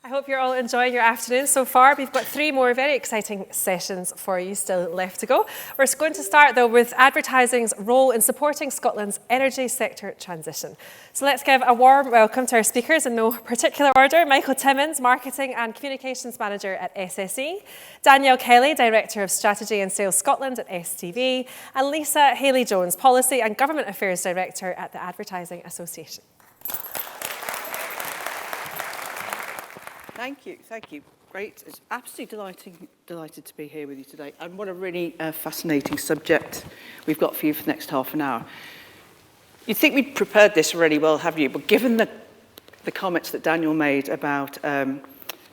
I hope you're all enjoying your afternoon so far. We've got 3 more very exciting sessions for you still left to go. We're going to start though with advertising's role in supporting Scotland's energy sector transition. So let's give a warm welcome to our speakers in no particular order. Michael Timmins, Marketing and Communications Manager at SSE, Danielle Kelly, Director of Strategy and Sales Scotland at STV, and Lisa Hayley-Jones, Policy and Government Affairs Director at the Advertising Association. Thank you. Great. It's absolutely delighted to be here with you today. And what a really fascinating subject we've got for you for the next half an hour. You'd think we'd prepared this really well, have you? But given the comments that Daniel made about the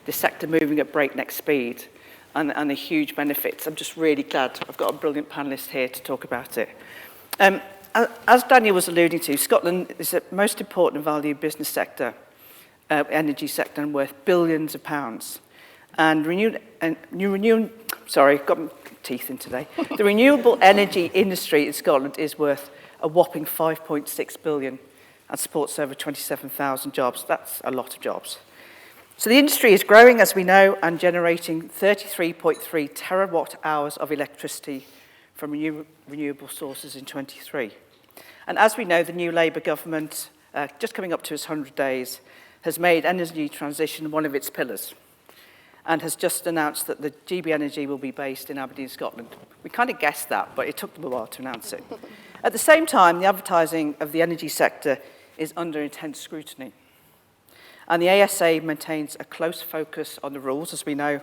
sector moving at breakneck speed and the huge benefits, I'm just really glad I've got a brilliant panellist here to talk about it. As Daniel was alluding to, Scotland is the most important and valued business sector, energy sector, and worth billions of pounds. And got my teeth in today. The renewable energy industry in Scotland is worth a whopping 5.6 billion and supports over 27,000 jobs. That's a lot of jobs. So the industry is growing, as we know, and generating 33.3 terawatt hours of electricity from renewable sources in 23. And as we know, the new Labour government, just coming up to its 100 days, has made energy transition one of its pillars and has just announced that the GB Energy will be based in Aberdeen, Scotland. We kind of guessed that, but it took them a while to announce it. At the same time, the advertising of the energy sector is under intense scrutiny. And the ASA maintains a close focus on the rules, as we know,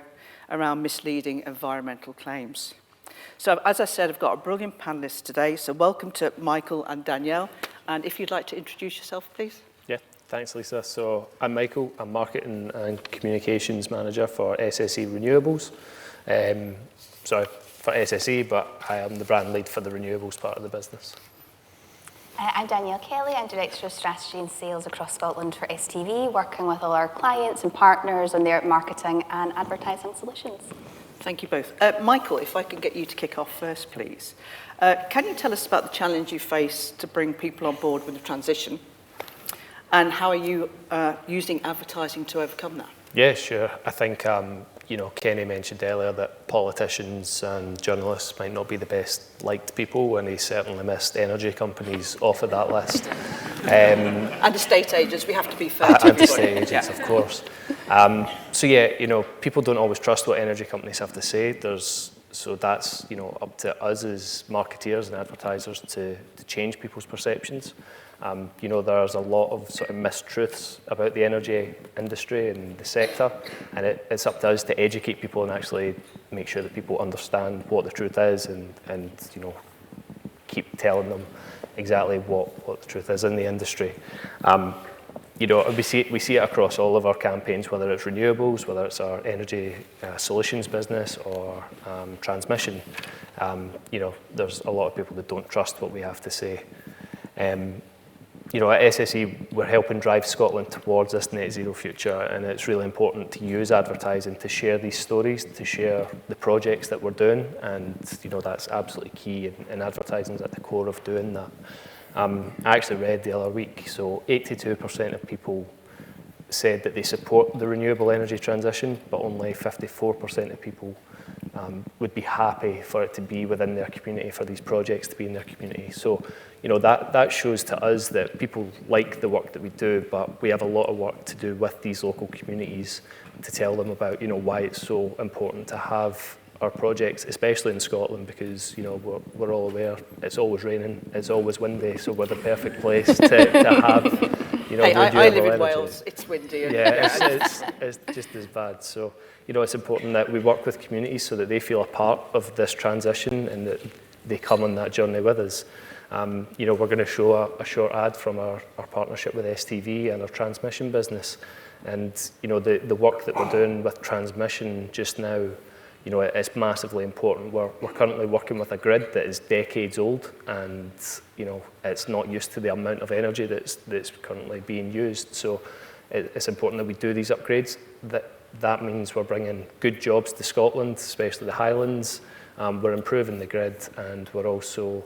around misleading environmental claims. So, as I said, I've got a brilliant panellist today, so welcome to Michael and Danielle. And if you'd like to introduce yourself, please. Thanks, Lisa. So I'm Michael. I'm Marketing and Communications Manager for SSE Renewables. For SSE, but I am the brand lead for the renewables part of the business. I'm Danielle Kelly. I'm Director of Strategy and Sales across Scotland for STV, working with all our clients and partners on their marketing and advertising solutions. Thank you both. Michael, if I can get you to kick off first, please. Can you tell us about the challenge you face to bring people on board with the transition? And how are you using advertising to overcome that? Yeah, sure. I think, Kenny mentioned earlier that politicians and journalists might not be the best liked people, and he certainly missed energy companies off of that list. And estate agents, we have to be fair to everybody. And estate agents, of course. People don't always trust what energy companies have to say. So that's up to us as marketeers and advertisers to change people's perceptions. There's a lot of sort of mistruths about the energy industry and the sector, and it's up to us to educate people and actually make sure that people understand what the truth is and keep telling them exactly what the truth is in the industry. We see it across all of our campaigns, whether it's renewables, whether it's our energy solutions business or transmission. There's a lot of people that don't trust what we have to say. At SSE, we're helping drive Scotland towards this net zero future, and it's really important to use advertising to share these stories, to share the projects that we're doing, and that's absolutely key, and advertising is at the core of doing that. I actually read the other week, so 82% of people said that they support the renewable energy transition, but only 54% of people would be happy for it to be within their community, for these projects to be in their community. So, that shows to us that people like the work that we do, but we have a lot of work to do with these local communities to tell them about, why it's so important to have our projects, especially in Scotland, because we're all aware it's always raining, it's always windy, so we're the perfect place to have I live in Wales, it's windy. It's just as bad. So it's important that we work with communities so that they feel a part of this transition and that they come on that journey with us. We're going to show a short ad from our partnership with STV and our transmission business, and the work that we're doing with transmission just now. It's massively important. We're currently working with a grid that is decades old, and it's not used to the amount of energy that's currently being used. So it's important that we do these upgrades. That means we're bringing good jobs to Scotland, especially the Highlands. We're improving the grid, and we're also,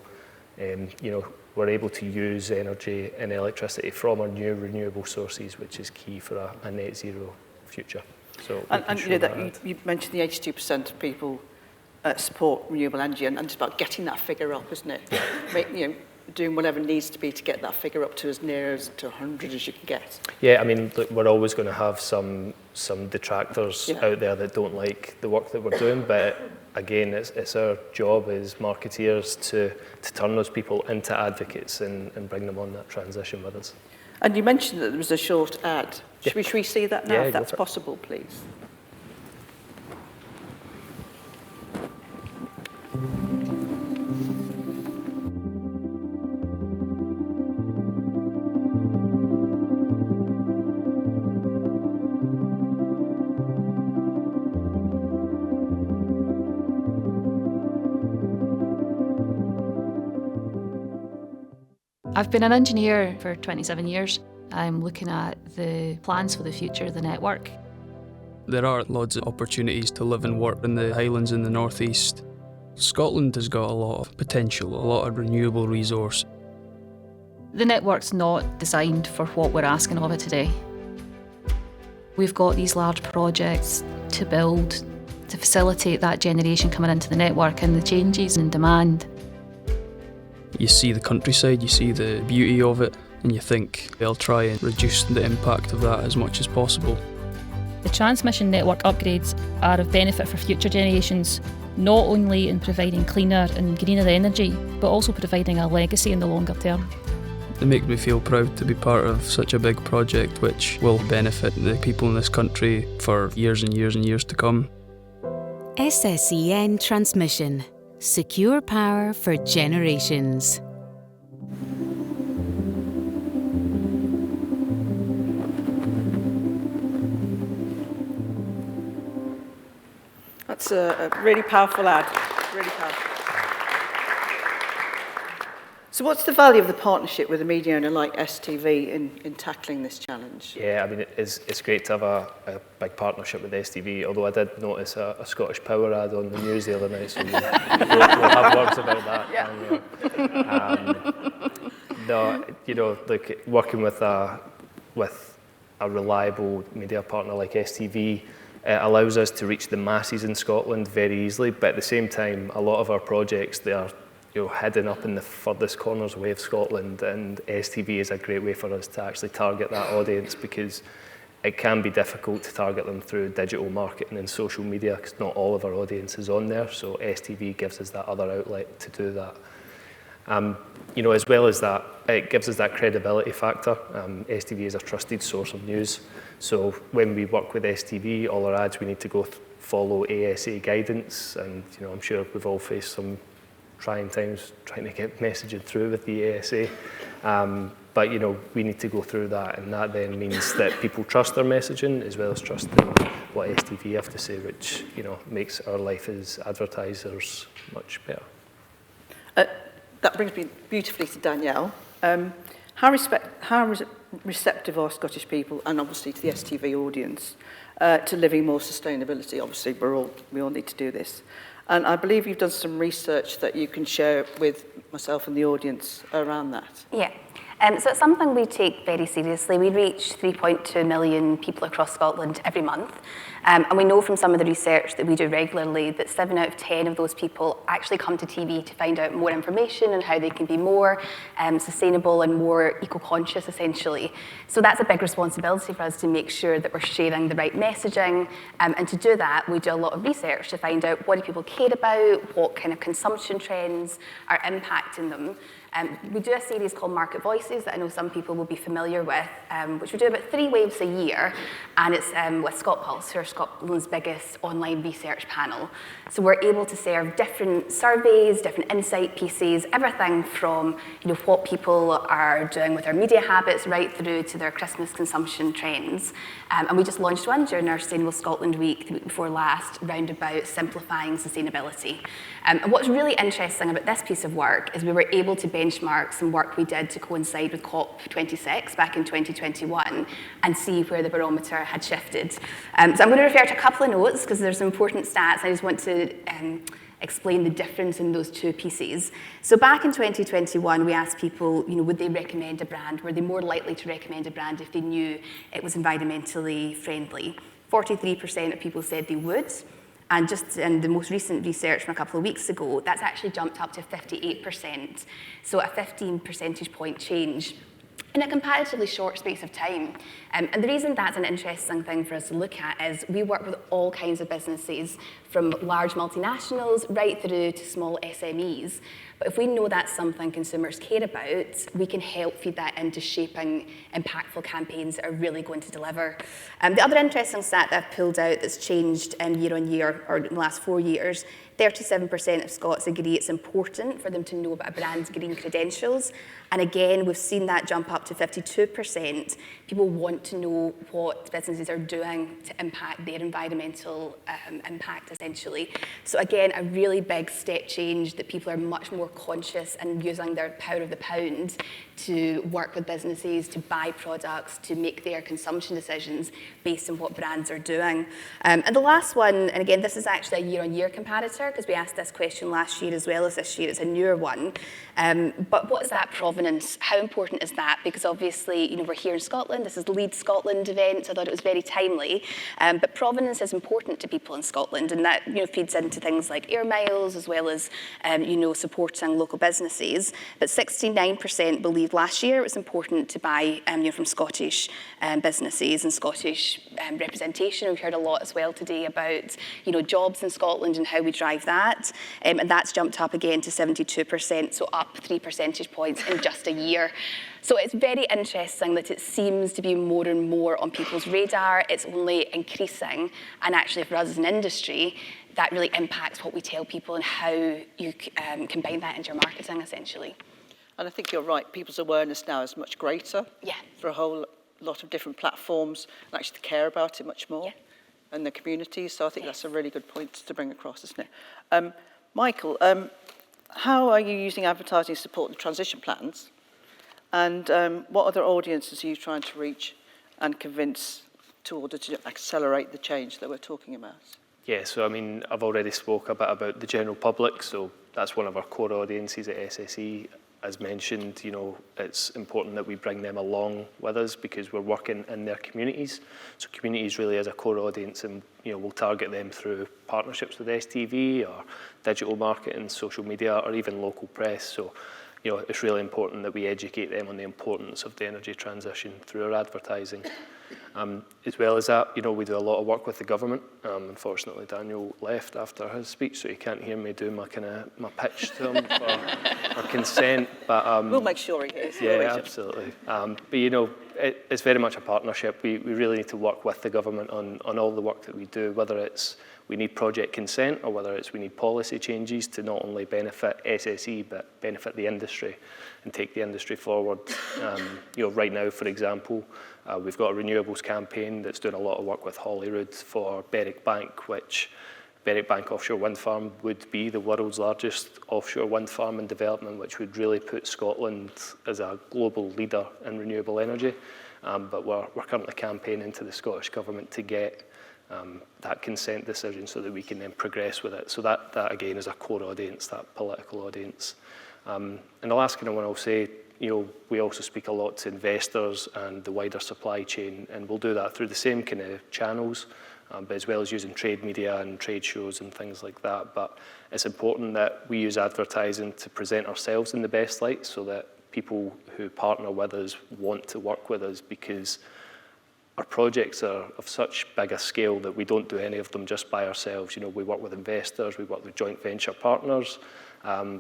we're able to use energy and electricity from our new renewable sources, which is key for a net zero future. So and you know that you mentioned the 82% of people support renewable energy, and it's about getting that figure up, isn't it? You know, doing whatever needs to be to get that figure up to as near as to 100 as you can get. Yeah, I mean, look, we're always going to have some detractors out there that don't like the work that we're doing, but again, it's our job as marketeers to turn those people into advocates and bring them on that transition with us. And you mentioned that there was a short ad. Should we see that now, Yeah, if go that's for it. possible, please? I've been an engineer for 27 years. I'm looking at the plans for the future of the network. There are loads of opportunities to live and work in the Highlands in the North East. Scotland has got a lot of potential, a lot of renewable resource. The network's not designed for what we're asking of it today. We've got these large projects to build, to facilitate that generation coming into the network and the changes in demand. You see the countryside, you see the beauty of it, and you think they'll try and reduce the impact of that as much as possible. The transmission network upgrades are of benefit for future generations, not only in providing cleaner and greener energy, but also providing a legacy in the longer term. It makes me feel proud to be part of such a big project which will benefit the people in this country for years and years and years to come. SSEN Transmission. Secure power for generations. That's a really powerful ad, really powerful. So what's the value of the partnership with a media owner like STV in tackling this challenge? Yeah, I mean, it's great to have a big partnership with STV, although I did notice a Scottish Power ad on the news the other night, so we'll have words about that. Yeah. No, you know, like working with a reliable media partner like STV allows us to reach the masses in Scotland very easily, but at the same time, a lot of our projects, they are hidden up in the furthest corners away of Scotland, and STV is a great way for us to actually target that audience, because it can be difficult to target them through digital marketing and social media because not all of our audience is on there, so STV gives us that other outlet to do that. You know, as well as that, it gives us that credibility factor. STV is a trusted source of news, so when we work with STV, all our ads, we need to go follow ASA guidance, and you know, I'm sure we've all faced some trying times trying to get messaging through with the ASA. But you know, we need to go through that, and that then means that people trust their messaging as well as trusting what STV have to say, which you know makes our life as advertisers much better. That brings me beautifully to Danielle. How receptive are Scottish people, and obviously to the STV audience, to living more sustainability? Obviously, we all need to do this. And I believe you've done some research that you can share with myself and the audience around that. Yeah. So it's something we take very seriously. We reach 3.2 million people across Scotland every month. And we know from some of the research that we do regularly that 7 out of 10 of those people actually come to TV to find out more information on how they can be more sustainable and more eco-conscious, essentially. So that's a big responsibility for us to make sure that we're sharing the right messaging. And to do that, we do a lot of research to find out what do people care about, what kind of consumption trends are impacting them. We do a series called Market Voices that I know some people will be familiar with, which we do about 3 waves a year, and it's with ScotPulse, who are Scotland's biggest online research panel. So we're able to serve different surveys, different insight pieces, everything from what people are doing with their media habits right through to their Christmas consumption trends. And we just launched one during our Sustainable Scotland Week, the week before last, round about simplifying sustainability. And what's really interesting about this piece of work is we were able to benchmark some work we did to coincide with COP26 back in 2021 and see where the barometer had shifted. So I'm going to refer to a couple of notes because there's some important stats. I just want to explain the difference in those two pieces. So back in 2021, we asked people, would they recommend a brand? Were they more likely to recommend a brand if they knew it was environmentally friendly? 43% of people said they would. And just in the most recent research from a couple of weeks ago, that's actually jumped up to 58%. So a 15 percentage point change in a comparatively short space of time. And the reason that's an interesting thing for us to look at is we work with all kinds of businesses, from large multinationals right through to small SMEs. But if we know that's something consumers care about, we can help feed that into shaping impactful campaigns that are really going to deliver. The other interesting stat that I've pulled out that's changed year on year, or in the last 4 years, 37% of Scots agree it's important for them to know about a brand's green credentials. And again, we've seen that jump up to 52%. People want to know what businesses are doing to impact their environmental impact, essentially. So again, a really big step change that people are much more conscious and using their power of the pound to work with businesses, to buy products, to make their consumption decisions based on what brands are doing. And the last one, and again, this is actually a year-on-year comparator, because we asked this question last year as well as this year. It's a newer one. But what is that provenance? How important is that? Because obviously, we're here in Scotland. This is the Lead Scotland event, so I thought it was very timely. But provenance is important to people in Scotland, and that feeds into things like air miles, as well as supporting local businesses. But 69% believed last year it was important to buy from Scottish businesses and Scottish representation. We've heard a lot as well today about jobs in Scotland and how we drive that, and that's jumped up again to 72%, so up 3 percentage points in just a year. So it's very interesting that it seems to be more and more on people's radar. It's only increasing, and actually for us as an industry, that really impacts what we tell people and how you combine that into your marketing, essentially. And I think you're right, people's awareness now is much greater for a whole lot of different platforms, and actually care about it much more in the community. So I think that's a really good point to bring across, isn't it? Michael, how are you using advertising to support the transition plans? And what other audiences are you trying to reach and convince in order to accelerate the change that we're talking about? Yeah, so I've already spoke a bit about the general public, so that's one of our core audiences at SSE. As mentioned, it's important that we bring them along with us because we're working in their communities. So communities really is a core audience, and we'll target them through partnerships with STV or digital marketing, social media, or even local press. So it's really important that we educate them on the importance of the energy transition through our advertising. As well as that, we do a lot of work with the government. Unfortunately, Daniel left after his speech, so he can't hear me do my pitch to him for consent. But we'll make sure he hears. Yeah, absolutely. But it's very much a partnership. We really need to work with the government on all the work that we do, whether it's we need project consent or whether it's we need policy changes to not only benefit SSE but benefit the industry and take the industry forward. Right now, for example, we've got a renewables campaign that's doing a lot of work with Holyrood for Berwick Bank, which Berwick Bank offshore wind farm would be the world's largest offshore wind farm in development, which would really put Scotland as a global leader in renewable energy. But we're currently campaigning to the Scottish Government to get that consent decision so that we can then progress with it. So that again is a core audience, that political audience. And the last kind of one I'll say, we also speak a lot to investors and the wider supply chain, and we'll do that through the same kind of channels, but as well as using trade media and trade shows and things like that. But it's important that we use advertising to present ourselves in the best light so that people who partner with us want to work with us, because our projects are of such big a scale that we don't do any of them just by ourselves. We work with investors, we work with joint venture partners,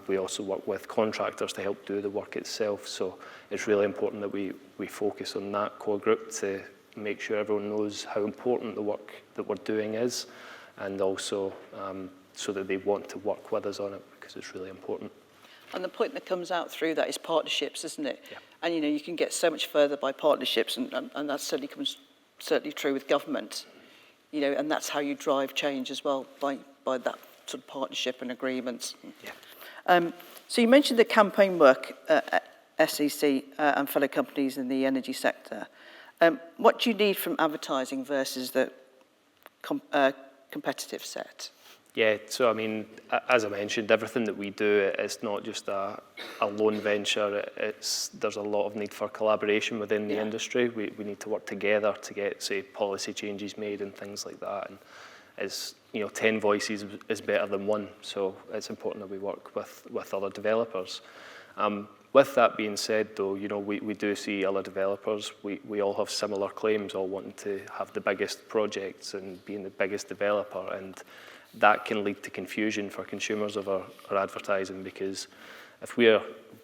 we also work with contractors to help do the work itself. So it's really important that we focus on that core group to make sure everyone knows how important the work that we're doing is, and also so that they want to work with us on it, because it's really important. And the point that comes out through that is partnerships, isn't it? Yeah. And you can get so much further by partnerships, and that certainly true with government. And that's how you drive change as well, by that sort of partnership and agreements. Yeah. So you mentioned the campaign work at SEC and fellow companies in the energy sector. What do you need from advertising versus the competitive set? Yeah, so I mean, as I mentioned, everything that we do, it's not just a lone venture. There's a lot of need for collaboration within the industry. We need to work together to get, say, policy changes made and things like that. And it's, 10 voices is better than one. So it's important that we work with other developers. With that being said, though, we do see other developers. We all have similar claims, all wanting to have the biggest projects and being the biggest developer, and that can lead to confusion for consumers of our advertising, because if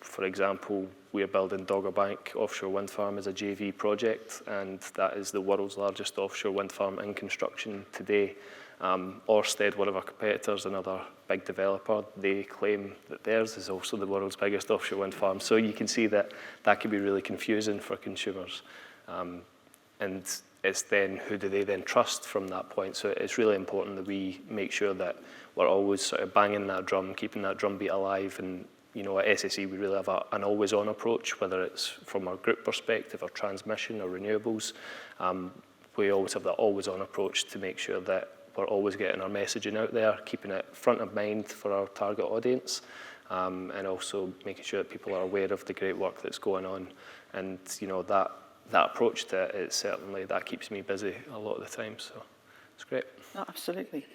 for example, we're building Dogger Bank offshore wind farm as a JV project, and that is the world's largest offshore wind farm in construction today. Ørsted, one of our competitors, another big developer, they claim that theirs is also the world's biggest offshore wind farm. So you can see that can be really confusing for consumers. And it's then, who do they then trust from that point? So it's really important that we make sure that we're always sort of banging that drum, keeping that drumbeat alive. And, at SSE, we really have an always-on approach, whether it's from our group perspective or transmission or renewables. We always have that always-on approach to make sure that we're always getting our messaging out there, keeping it front of mind for our target audience, and also making sure that people are aware of the great work that's going on. And, that approach to it, certainly, that keeps me busy a lot of the time, so it's great. Oh, absolutely.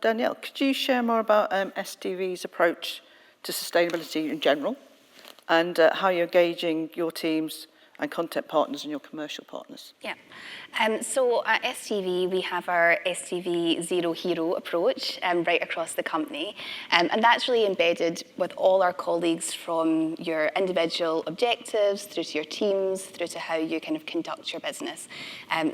Danielle, could you share more about STV's approach to sustainability in general, and how you're engaging your teams and content partners and your commercial partners? Yeah. So at STV, we have our STV Zero Hero approach right across the company. And that's really embedded with all our colleagues, from your individual objectives through to your teams, through to how you kind of conduct your business.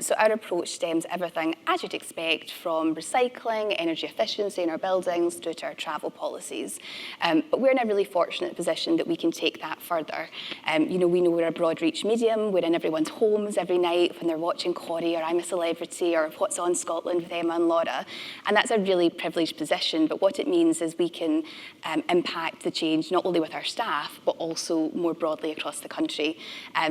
So our approach stems everything, as you'd expect, from recycling, energy efficiency in our buildings, through to our travel policies. But we're in a really fortunate position that we can take that further. We know we're a broad reach medium. We're in everyone's homes every night when they're watching Corrie or I'm a Celebrity or What's On Scotland with Emma and Laura. And that's a really privileged position. But what it means is we can impact the change not only with our staff, but also more broadly across the country.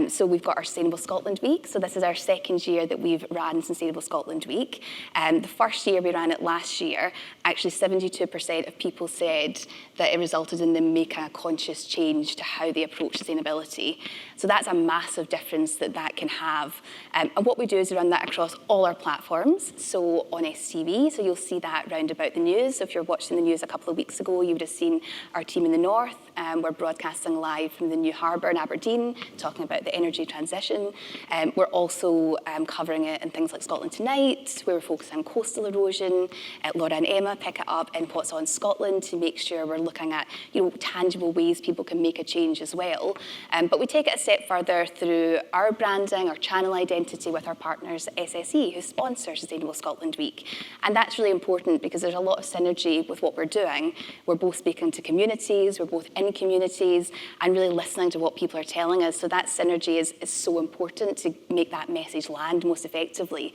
So we've got our Sustainable Scotland Week. So this is our second year that we've ran Sustainable Scotland Week. The first year we ran it last year, actually 72% of people said that it resulted in them making a conscious change to how they approach sustainability. So that's a massive difference that can have. And what we do is we run that across all our platforms. So on STV, so you'll see that round about the news. So if you're watching the news a couple of weeks ago, you would have seen our team in the north. We're broadcasting live from the new harbour in Aberdeen, talking about the energy transition. We're also covering it in things like Scotland Tonight, where we're focusing on coastal erosion. Laura and Emma pick it up in What's On Scotland to make sure we're looking at tangible ways people can make a change as well. But we take it a step further through our branding, our channel identity with our partners at SSE, who sponsor Sustainable Scotland Week. And that's really important because there's a lot of synergy with what we're doing. We're both speaking to communities, we're both in communities, and really listening to what people are telling us. So that synergy is so important to make that message land most effectively.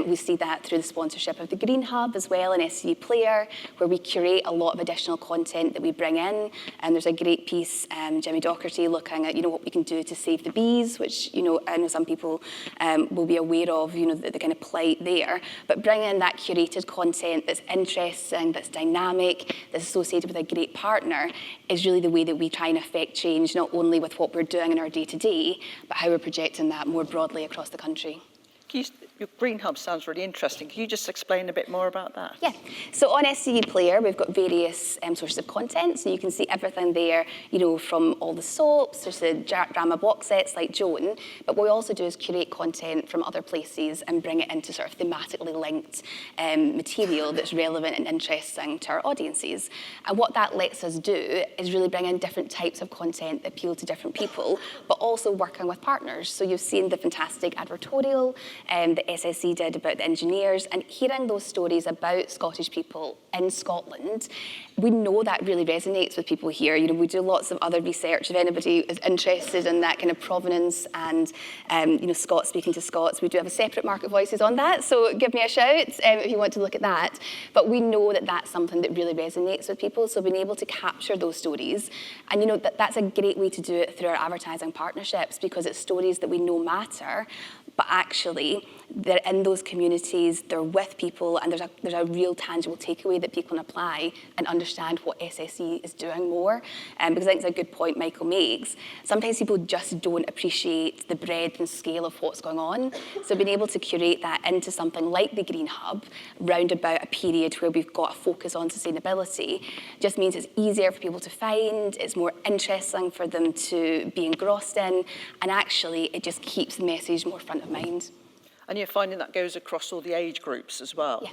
We see that through the sponsorship of the Green Hub as well in SCE Player, where we curate a lot of additional content that we bring in. And there's a great piece, Jimmy Docherty, looking at what we can do to save the bees, which I know some people will be aware of, the kind of plight there. But bringing in that curated content that's interesting, that's dynamic, that's associated with a great partner is really the way that we try and affect change, not only with what we're doing in our day-to-day, but how we're projecting that more broadly across the country. Your Green Hub sounds really interesting. Can you just explain a bit more about that? Yeah. So on SCE Player, we've got various sources of content. So you can see everything there, from all the soaps, there's the drama box sets like Joan. But what we also do is curate content from other places and bring it into sort of thematically linked material that's relevant and interesting to our audiences. And what that lets us do is really bring in different types of content that appeal to different people, but also working with partners. So you've seen the fantastic advertorial that SSE did about the engineers, and hearing those stories about Scottish people in Scotland, we know that really resonates with people here. We do lots of other research. If anybody is interested in that kind of provenance and, Scots speaking to Scots, we do have a separate Market Voices on that, so give me a shout if you want to look at that. But we know that that's something that really resonates with people, so being able to capture those stories, and that's a great way to do it through our advertising partnerships, because it's stories that we know matter, but actually they're in those communities, they're with people, and there's a real tangible takeaway that people can apply and understand what SSE is doing more. Because I think it's a good point Michael makes. Sometimes people just don't appreciate the breadth and scale of what's going on. So being able to curate that into something like the Green Hub, round about a period where we've got a focus on sustainability, just means it's easier for people to find, it's more interesting for them to be engrossed in, and actually it just keeps the message more front of mind. And you're finding that goes across all the age groups as well?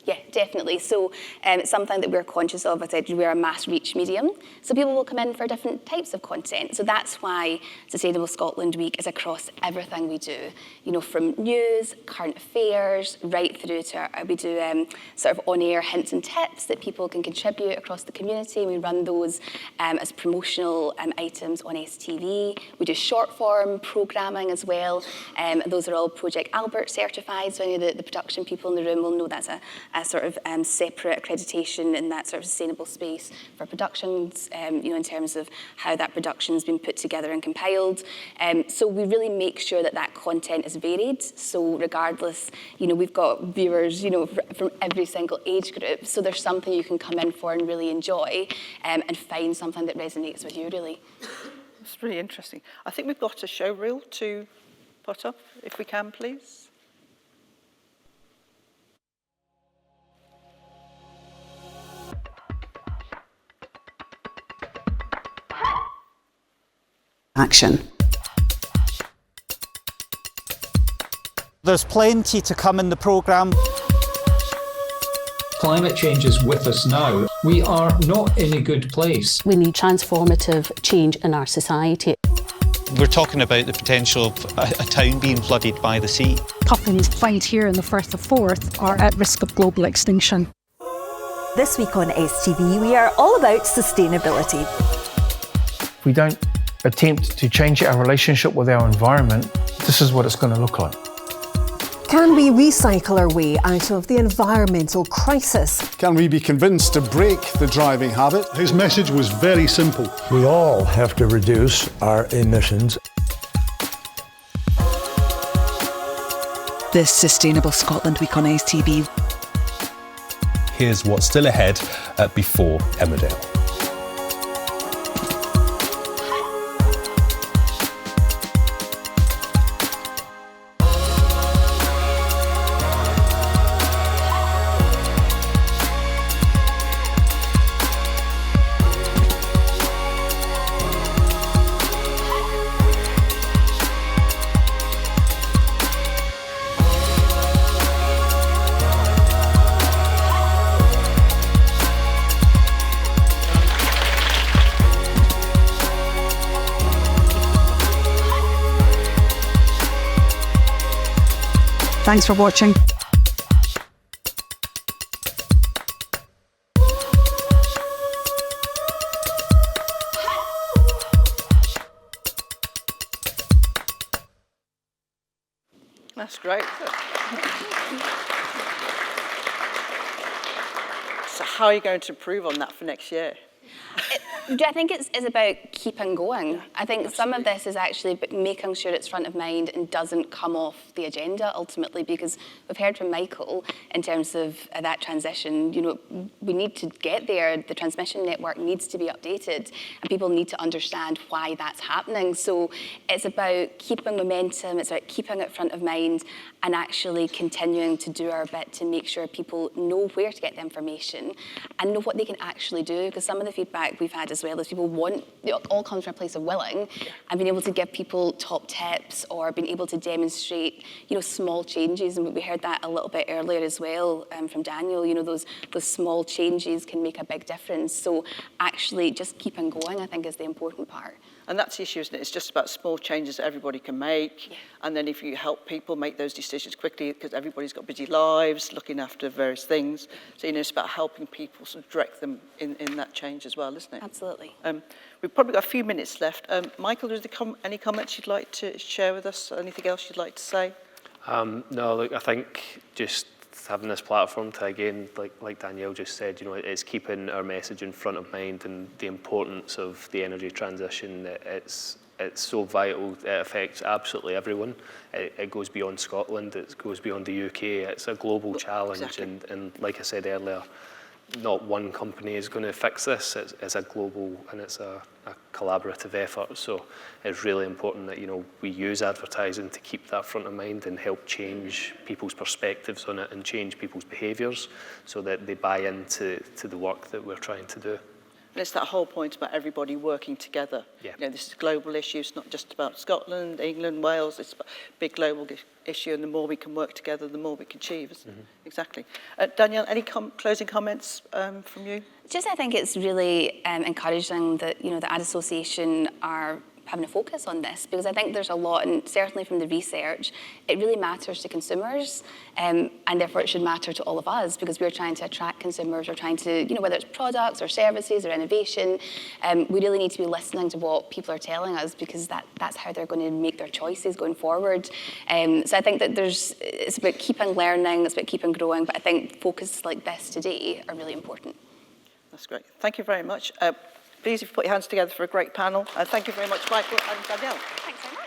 Yeah, definitely. So it's something that we're conscious of. As I said, we're a mass reach medium. So people will come in for different types of content. So that's why Sustainable Scotland Week is across everything we do. You know, from news, current affairs, right through to we do sort of on-air hints and tips that people can contribute across the community. We run those as promotional items on STV. We do short form programming as well. Those are all Project Albert certified. So any of the production people in the room will know that's a sort of separate accreditation in that sort of sustainable space for productions, you know, in terms of how that production's been put together and compiled. So we really make sure that that content is varied. So regardless, you know, we've got viewers, you know, from every single age group. So there's something you can come in for and really enjoy and find something that resonates with you, really. It's really interesting. I think we've got a show reel to put up, if we can, please. Action. There's plenty to come in the programme. Climate change is with us now. We are not in a good place. We need transformative change in our society. We're talking about the potential of a town being flooded by the sea. Puffins found here in the Firth of Forth are at risk of global extinction. This week on STV, we are all about sustainability. If we don't attempt to change our relationship with our environment, this is what it's going to look like. Can we recycle our way out of the environmental crisis? Can we be convinced to break the driving habit? His message was very simple. We all have to reduce our emissions. This Sustainable Scotland Week on STV. Here's what's still ahead before Emmerdale. Thanks for watching. That's great. So how are you going to improve on that for next year? I think it's about keeping going. I think some of this is actually making sure it's front of mind and doesn't come off the agenda ultimately, because we've heard from Michael in terms of that transition, you know, we need to get there. The transmission network needs to be updated and people need to understand why that's happening. So it's about keeping momentum, it's about keeping it front of mind and actually continuing to do our bit to make sure people know where to get the information and know what they can actually do, because some of the feedback we've had as well is people want, it all comes from a place of willing, and being able to give people top tips or being able to demonstrate, you know, small changes. And we heard that a little bit earlier as well from Danielle, you know, those small changes can make a big difference. So actually just keeping going, I think, is the important part. And that's the issue, isn't it? It's just about small changes that everybody can make. Yeah. And then if you help people make those decisions quickly, because everybody's got busy lives, looking after various things. So, you know, it's about helping people sort of direct them in that change as well, isn't it? Absolutely. We've probably got a few minutes left. Michael, is there any comments you'd like to share with us? Anything else you'd like to say? No, look, I think just having this platform to, again, like Danielle just said, you know, it's keeping our message in front of mind and the importance of the energy transition. It's it's so vital. It affects absolutely everyone. It goes beyond Scotland. It goes beyond the UK. It's a global challenge. Exactly. And like I said earlier, not one company is going to fix this. It's a global and it's a collaborative effort. So it's really important that, you know, we use advertising to keep that front of mind and help change people's perspectives on it and change people's behaviours so that they buy into the work that we're trying to do. And it's that whole point about everybody working together. Yeah. You know, this is a global issue. It's not just about Scotland, England, Wales. It's a big global issue, and the more we can work together, the more we can achieve. Exactly. Danielle, any closing comments from you? Just, I think it's really encouraging that, you know, the Ad Association are having a focus on this, because I think there's a lot, and certainly from the research, it really matters to consumers, and therefore it should matter to all of us, because we're trying to attract consumers, we're trying to, you know, whether it's products or services or innovation, we really need to be listening to what people are telling us, because that's how they're going to make their choices going forward. So I think that it's about keeping learning, it's about keeping growing, but I think focus like this today are really important. That's great. Thank you very much. Please, if you put your hands together for a great panel. Thank you very much, Michael and Danielle. Thanks very much.